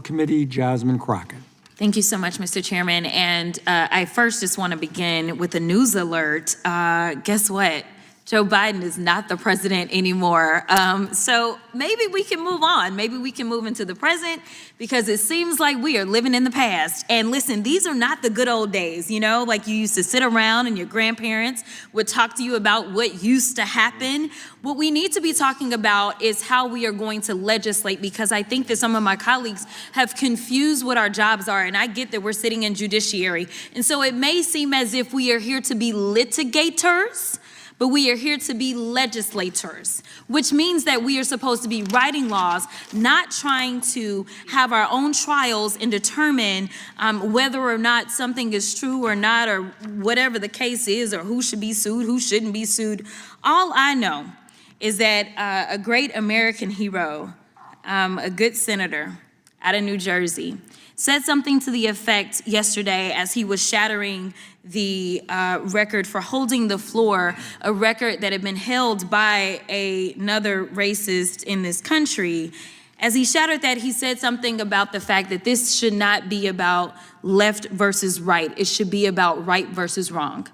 Committee, Jasmine Crockett. Thank you so much, Mr. Chairman. And I first just want to begin with a news alert. Guess what? Joe Biden is not the president anymore. So maybe we can move on. Maybe we can move into the present, because it seems like we are living in the past. And listen, these are not the good old days, you know, like you used to sit around and your grandparents would talk to you about what used to happen. What we need to be talking about is how we are going to legislate, because I think that some of my colleagues have confused what our jobs are. And I get that we're sitting in judiciary. And so it may seem as if we are here to be litigators, but we are here to be legislators, which means that we are supposed to be writing laws, not trying to have our own trials and determine whether or not something is true or not, or whatever the case is, or who should be sued, who shouldn't be sued. All I know is that a great American hero, a good senator out of New Jersey, said something to the effect yesterday as he was shattering the record for holding the floor, a record that had been held by another racist in this country. As he shattered that, he said something about the fact that this should not be about left versus right. It should be about right versus wrong.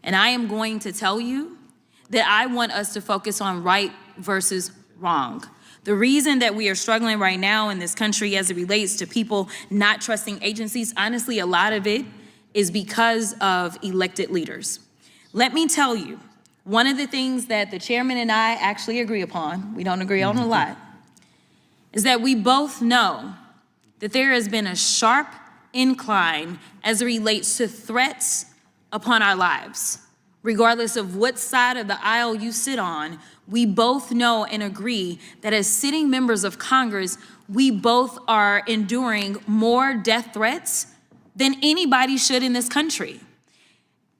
And I am going to tell you that I want us to focus on right versus wrong. The reason that we are struggling right now in this country as it relates to people not trusting agencies, honestly, a lot of it is because of elected leaders. Let me tell you, one of the things that the chairman and I actually agree upon, we don't agree on a lot, is that we both know that there has been a sharp incline as it relates to threats upon our lives. Regardless of what side of the aisle you sit on, we both know and agree that as sitting members of Congress, we both are enduring more death threats than anybody should in this country.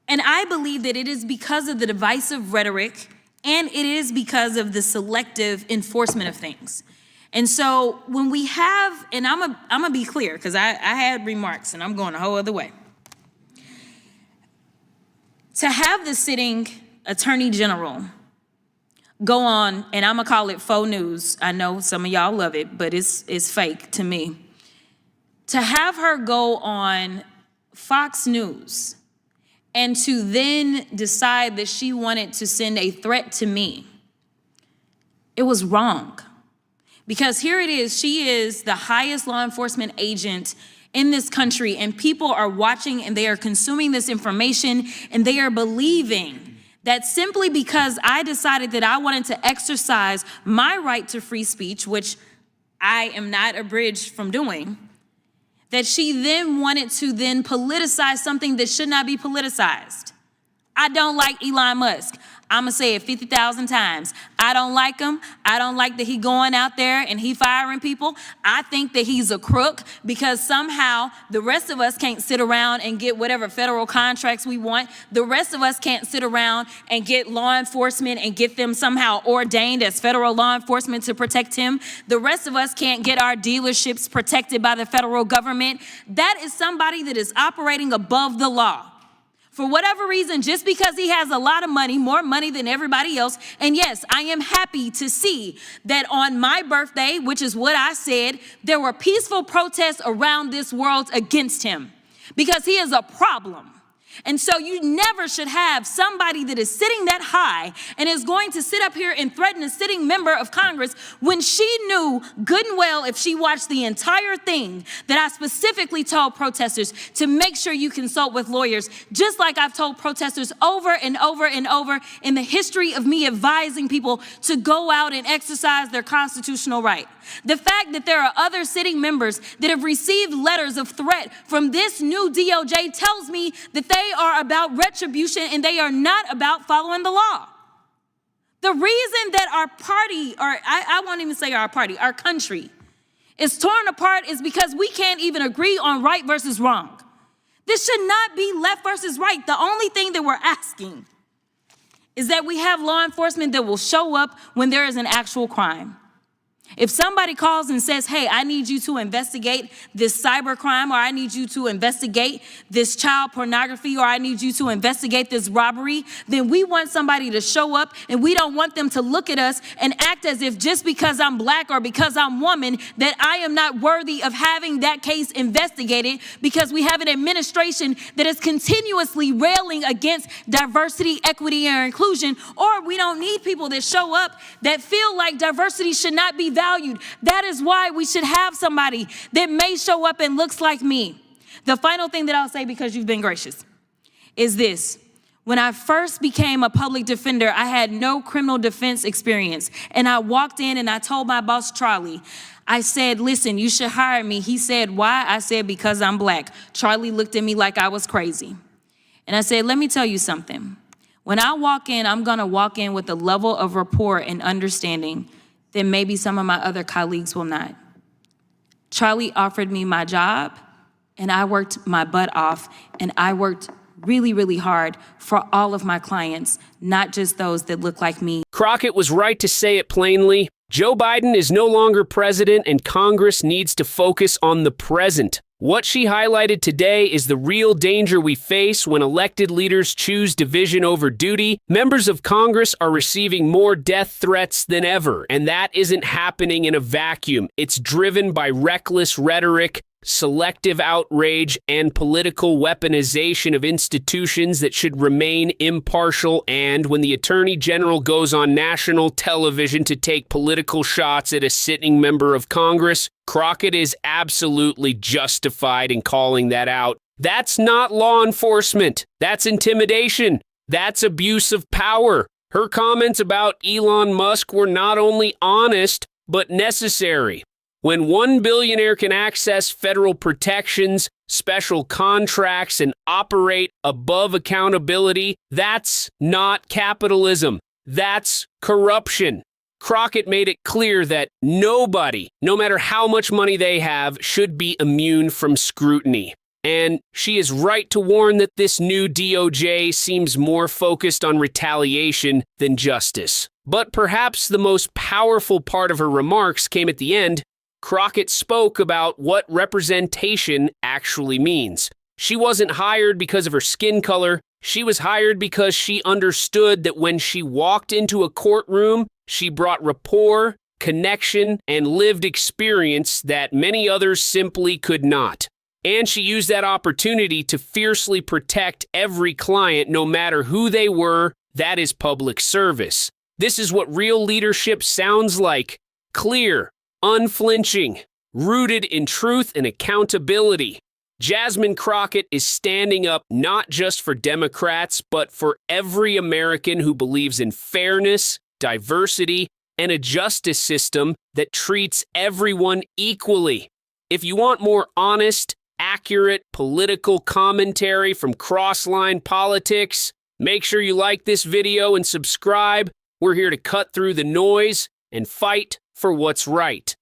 And I believe that it is because of the divisive rhetoric, and it is because of the selective enforcement of things. And so when we have, and I'm gonna be clear, because I had remarks and I'm going a whole other way. To have the sitting attorney general go on, and I'm gonna call it faux news. I know some of y'all love it, but it's fake to me. To have her go on Fox News and to then decide that she wanted to send a threat to me, it was wrong. Because here it is, she is the highest law enforcement agent in this country, and people are watching and they are consuming this information, and they are believing that simply because I decided that I wanted to exercise my right to free speech, which I am not abridged from doing, that she then wanted to then politicize something that should not be politicized. I don't like Elon Musk. I'm gonna say it 50,000 times. I don't like him. I don't like that he going out there and he firing people. I think that he's a crook, because somehow the rest of us can't sit around and get whatever federal contracts we want. The rest of us can't sit around and get law enforcement and get them somehow ordained as federal law enforcement to protect him. The rest of us can't get our dealerships protected by the federal government. That is somebody that is operating above the law. For whatever reason, just because he has a lot of money, more money than everybody else. And yes, I am happy to see that on my birthday, which is what I said, there were peaceful protests around this world against him, because he is a problem. And so you never should have somebody that is sitting that high and is going to sit up here and threaten a sitting member of Congress when she knew good and well, if she watched the entire thing, that I specifically told protesters to make sure you consult with lawyers, just like I've told protesters over and over and over in the history of me advising people to go out and exercise their constitutional right. The fact that there are other sitting members that have received letters of threat from this new DOJ tells me that they are about retribution and they are not about following the law. The reason that our party, or I won't even say our party, our country is torn apart is because we can't even agree on right versus wrong. This should not be left versus right. The only thing that we're asking is that we have law enforcement that will show up when there is an actual crime. If somebody calls and says, hey, I need you to investigate this cyber crime, or I need you to investigate this child pornography, or I need you to investigate this robbery, then we want somebody to show up, and we don't want them to look at us and act as if just because I'm black or because I'm woman, that I am not worthy of having that case investigated, because we have an administration that is continuously railing against diversity, equity, and inclusion, or we don't need people that show up that feel like diversity should not be valued. That is why we should have somebody that may show up and looks like me. The final thing that I'll say, because you've been gracious, is this. When I first became a public defender, I had no criminal defense experience. And I walked in and I told my boss, Charlie, I said, listen, you should hire me. He said, why? I said, because I'm black. Charlie looked at me like I was crazy. And I said, let me tell you something. When I walk in, I'm going to walk in with a level of rapport and understanding that maybe some of my other colleagues will not. Charlie offered me my job, and I worked my butt off, and I worked really, really hard for all of my clients, not just those that look like me. Crockett was right to say it plainly. Joe Biden is no longer president, and Congress needs to focus on the present. What she highlighted today is the real danger we face when elected leaders choose division over duty. Members of Congress are receiving more death threats than ever, and that isn't happening in a vacuum. It's driven by reckless rhetoric, selective outrage, and political weaponization of institutions that should remain impartial. And when the Attorney General goes on national television to take political shots at a sitting member of Congress, Crockett is absolutely justified in calling that out. That's not law enforcement. That's intimidation. That's abuse of power. Her comments about Elon Musk were not only honest, but necessary. When one billionaire can access federal protections, special contracts, and operate above accountability, that's not capitalism. That's corruption. Crockett made it clear that nobody, no matter how much money they have, should be immune from scrutiny. And she is right to warn that this new DOJ seems more focused on retaliation than justice. But perhaps the most powerful part of her remarks came at the end. Crockett spoke about what representation actually means. She wasn't hired because of her skin color. She was hired because she understood that when she walked into a courtroom, she brought rapport, connection, and lived experience that many others simply could not. And she used that opportunity to fiercely protect every client, no matter who they were. That is public service. This is what real leadership sounds like. Clear, unflinching, rooted in truth and accountability. Jasmine Crockett is standing up not just for Democrats, but for every American who believes in fairness, diversity, and a justice system that treats everyone equally. If you want more honest, accurate political commentary from Crossline Politics, make sure you like this video and subscribe. We're here to cut through the noise and fight for what's right.